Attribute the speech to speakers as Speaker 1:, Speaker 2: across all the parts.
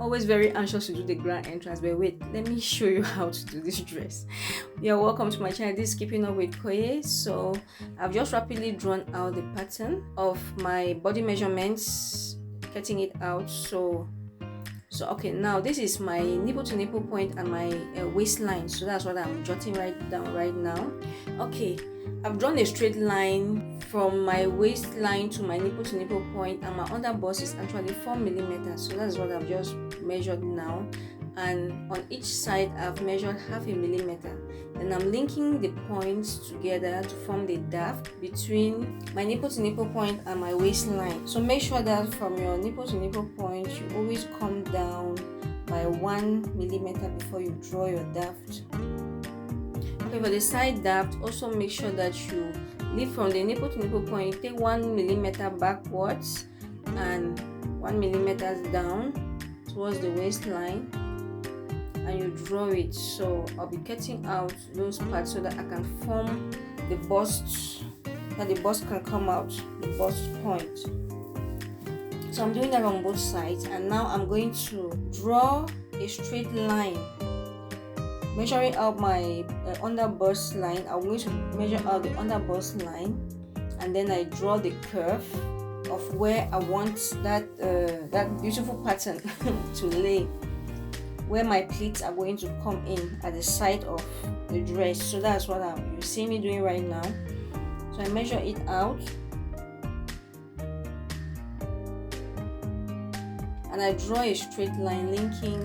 Speaker 1: always very anxious to do the grand entrance, but wait, let me show you how to do this dress. You're welcome to my channel. This is Keeping Up with Koye. So I've just rapidly drawn out the pattern of my body measurements, cutting it out. So okay, now this is my nipple to nipple point and my waistline, so that's what I'm jotting down right now. Okay, I've drawn a straight line from my waistline to my nipple to nipple point, and my under bust is actually 4 millimeters, so that's what I've just measured now. And on each side I've measured 0.5 millimeter. Then I'm linking the points together to form the daft between my nipple to nipple point and my waistline. So make sure that from your nipple to nipple point you always come down by 1 millimeter before you draw your daft. Okay, for the side daft, also make sure that you leave from the nipple to nipple point, you take 1 millimeter backwards and 1 millimeter down towards the waistline, and you draw it. So I'll be cutting out those parts so that I can form the bust, that the bust can come out, the bust point. So I'm doing that on both sides, and now I'm going to draw a straight line, measuring out my under bust line. I'm going to measure out the under bust line, and then I draw the curve of where I want that beautiful pattern to lay, where my pleats are going to come in at the side of the dress. So that's what you see me doing right now. So I measure it out, and I draw a straight line linking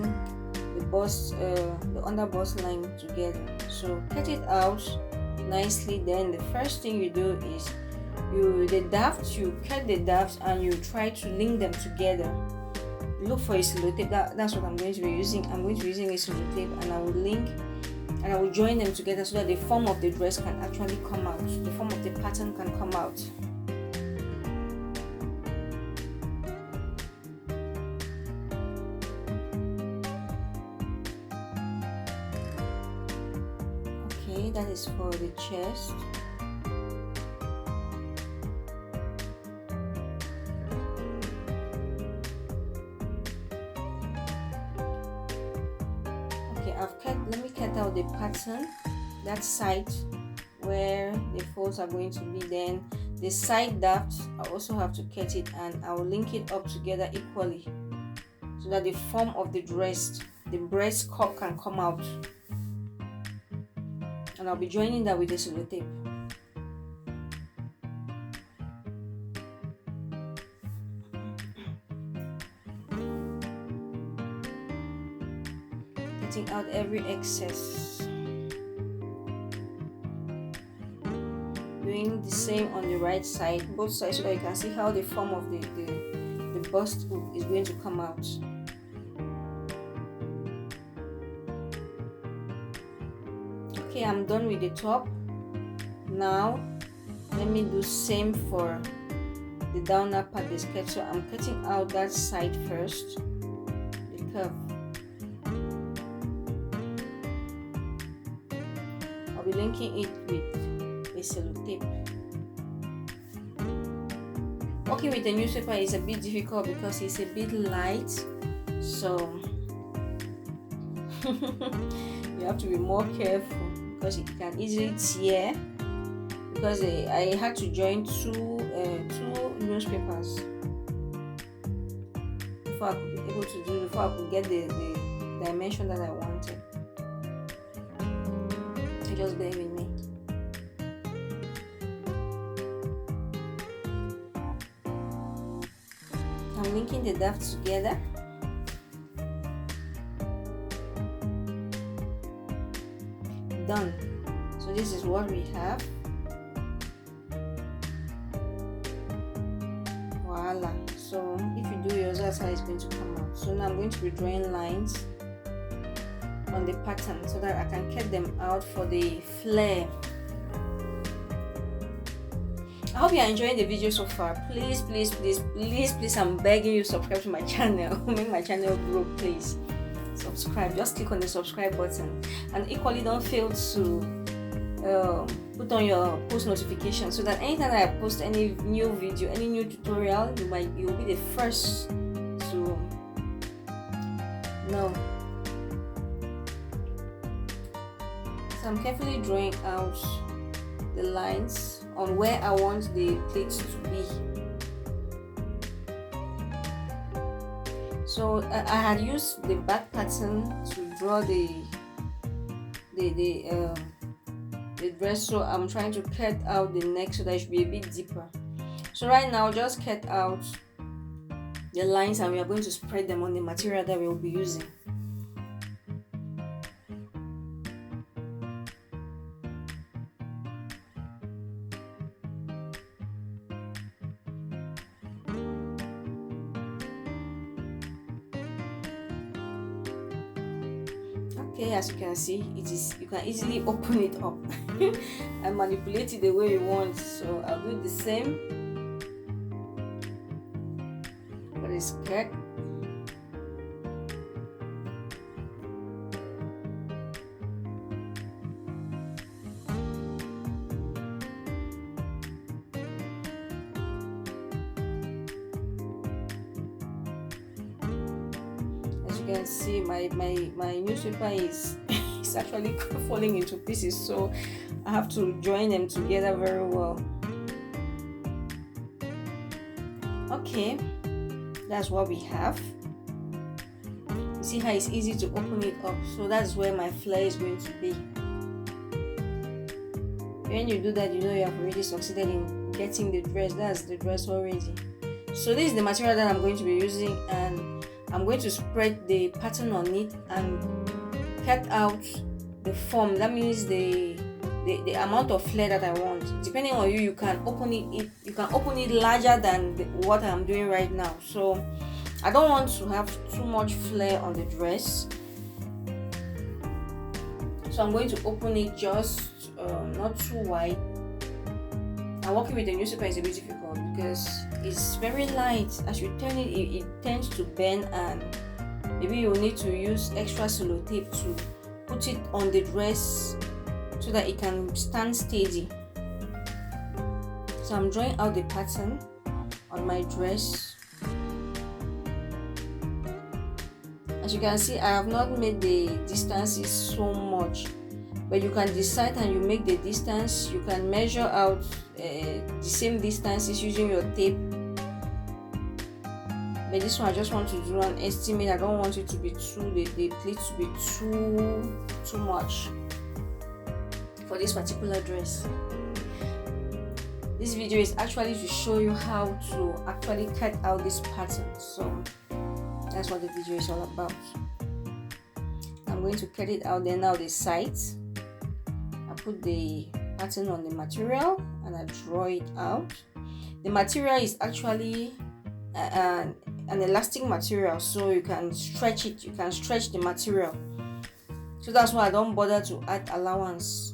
Speaker 1: the bust, the under bust line together. So cut it out nicely. Then the first thing you do is you cut the daft and you try to link them together. Look for a sellotape. That's what I'm going to be using. I'm going to be using a sellotape, and I will link and I will join them together so that the form of the dress can actually come out. The form of the pattern can come out. Okay, that is for the chest. Let me cut out the pattern, that side where the folds are going to be. Then the side daft, I also have to cut it, and I will link it up together equally so that the form of the dress, the breast cup, can come out. And I'll be joining that with the sellotape. Cutting out every excess. Doing the same on the right side, both sides, so that you can see how the form of the bust is going to come out. Okay, I'm done with the top. Now let me do same for the downer part, the skirt. So I'm cutting out that side first, the curve. I'll be linking it with a sellotape. Working with the newspaper is a bit difficult because it's a bit light, so you have to be more careful because it can easily tear. Because I had to join two newspapers before I could be able to do, before I could get the dimension that I wanted. So just bear with me. I'm linking the daft together. Done. So this is what we have. Voila. So if you do yours, that's how it's going to come out. So now I'm going to be drawing lines on the pattern so that I can cut them out for the flare. I hope you are enjoying the video so far. Please, I'm begging you, subscribe to my channel. Make my channel grow, please. Subscribe. Just click on the subscribe button, and equally don't fail to put on your post notification so that anytime I post any new video, any new tutorial, you'll be the first to No. So I'm carefully drawing out the lines on where I want the pleats to be. So I had used the back pattern to draw the dress, so I'm trying to cut out the neck so that it should be a bit deeper. So right now, just cut out the lines and we are going to spread them on the material that we will be using. Okay, as you can see, you can easily open it up and manipulate it the way you want. So I'll do the same for the skirt. As you can see, my newspaper is it's actually falling into pieces, so I have to join them together very well. Okay, that's what we have. You see how it's easy to open it up, so that's where my flare is going to be. When you do that, you know you have already succeeded in getting the dress. That's the dress already. So this is the material that I'm going to be using, and I'm going to spread the pattern on it and cut out the form. That means the amount of flare that I want. Depending on you, you can open it larger than what I'm doing right now. So I don't want to have too much flare on the dress, so I'm going to open it just not too wide. And working with the newspaper is a bit difficult because it's very light. As you turn it, it tends to bend, and maybe you'll need to use extra sellotape to put it on the dress so that it can stand steady. So I'm drawing out the pattern on my dress. As you can see, I have not made the distances so much, but you can decide and you make the distance. You can measure out the same distances using your tape. But this one I just want to do an estimate. I don't want it to be the pleats to be too much for this particular dress. This video is actually to show you how to actually cut out this pattern. So that's what the video is all about. I'm going to cut it out. Then now the sides, I put the pattern on the material and I draw it out. The material is actually an elastic material, so you can stretch it. You can stretch the material. So that's why I don't bother to add allowance.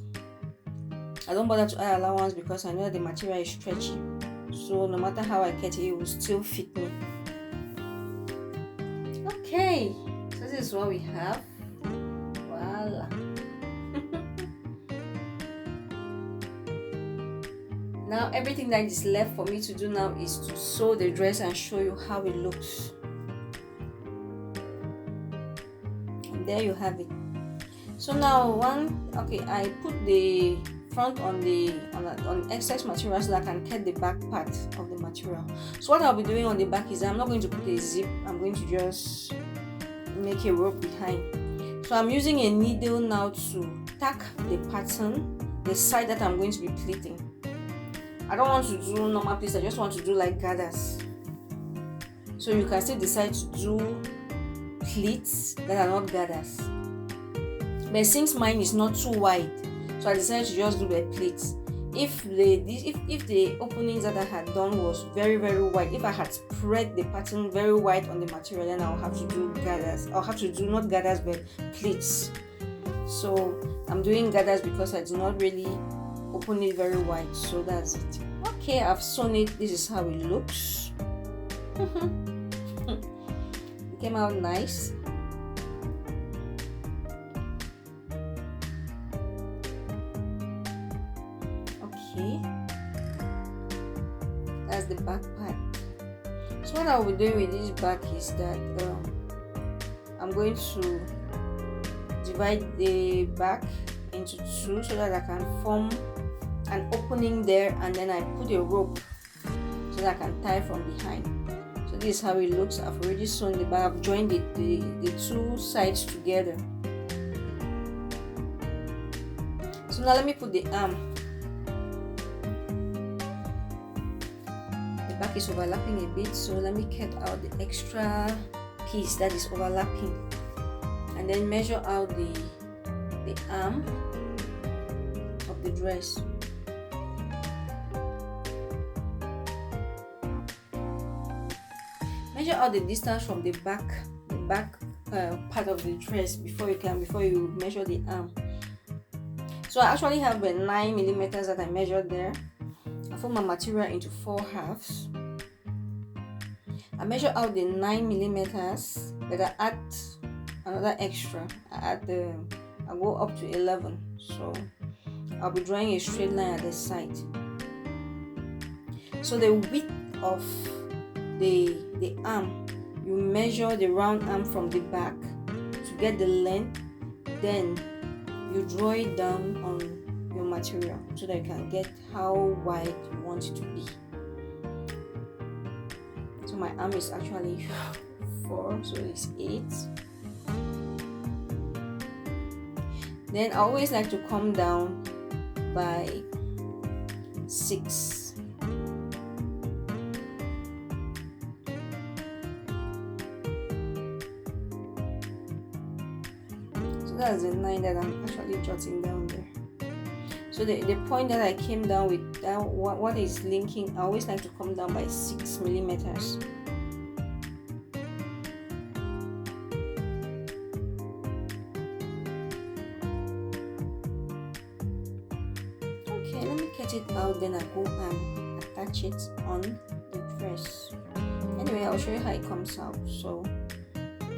Speaker 1: I don't bother to add allowance because I know the material is stretchy. So no matter how I cut it, it will still fit me. Okay, so this is what we have. Voila. Now everything that is left for me to do now is to sew the dress and show you how it looks. And there you have it. So now I put the front on excess material so that I can cut the back part of the material. So what I'll be doing on the back is I'm not going to put a zip. I'm going to just make a rope behind. So I'm using a needle now to tack the pattern, the side that I'm going to be pleating. I don't want to do normal pleats, I just want to do like gathers. So you can still decide to do pleats that are not gathers. But since mine is not too wide, so I decided to just do the pleats. If the openings that I had done was very wide, if I had spread the pattern very wide on the material, then I'll have to do gathers. I'll have to do not gathers but pleats. So I'm doing gathers because I did not really open it very wide. So that's it. Okay, I've sewn it. This is how it looks. It came out nice. Okay, that's the back part. So what I'll be doing with this back is that I'm going to divide the back into two so that I can form an opening there, and then I put a rope so that I can tie from behind. So this is how it looks. I've already sewn the back. I've joined the two sides together. So now let me put the arm. The back is overlapping a bit, so let me cut out the extra piece that is overlapping, and then measure out the arm of the dress. Measure out the distance from the back part of the dress before you measure the arm. So I actually have 9 millimeters that I measured there. I fold my material into 4 halves. I measure out the 9 millimeters, but I add another extra. I go up to 11. So I'll be drawing a straight line at the side. So the width of the arm, you measure the round arm from the back to get the length, then you draw it down on your material so that you can get how wide you want it to be. So my arm is actually 4, so it's 8. Then I always like to come down by 6. That's the 9 that I'm actually jotting down there. So the point that I came down with, that what is linking, I always like to come down by 6 millimeters. Okay, let me cut it out, then I go and attach it on the dress. Anyway, I'll show you how it comes out. So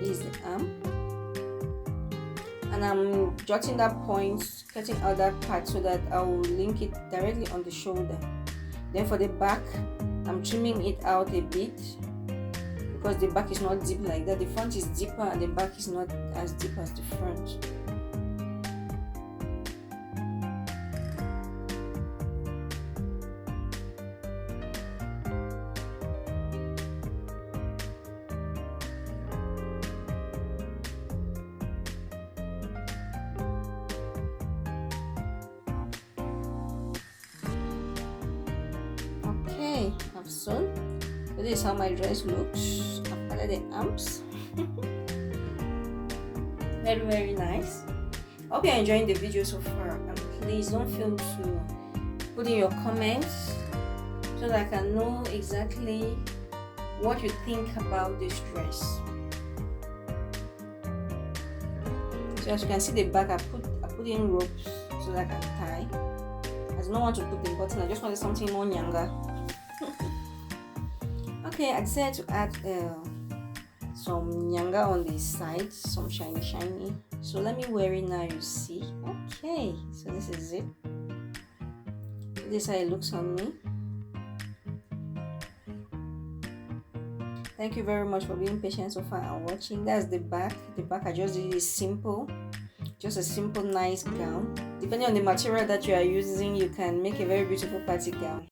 Speaker 1: this is the arm, and I'm jotting that point, cutting out that part so that I will link it directly on the shoulder. Then for the back, I'm trimming it out a bit because the back is not deep like that. The front is deeper and the back is not as deep as the front. I've sewn. So this is how my dress looks. I've added the arms. Very nice. I hope you're enjoying the video so far, and please don't fail to put in your comments so that I can know exactly what you think about this dress. So as you can see the back, I put in ropes so that I can tie. I do not want to put the button, I just wanted something more younger. Okay, I decided to add some nyanga on the sides, some shiny. So let me wear it now, you see. Okay, so this is it. This is how it looks on me. Thank you very much for being patient so far and watching. That's the back. The back I just did is simple, just a simple nice gown. Depending on the material that you are using, you can make a very beautiful party gown.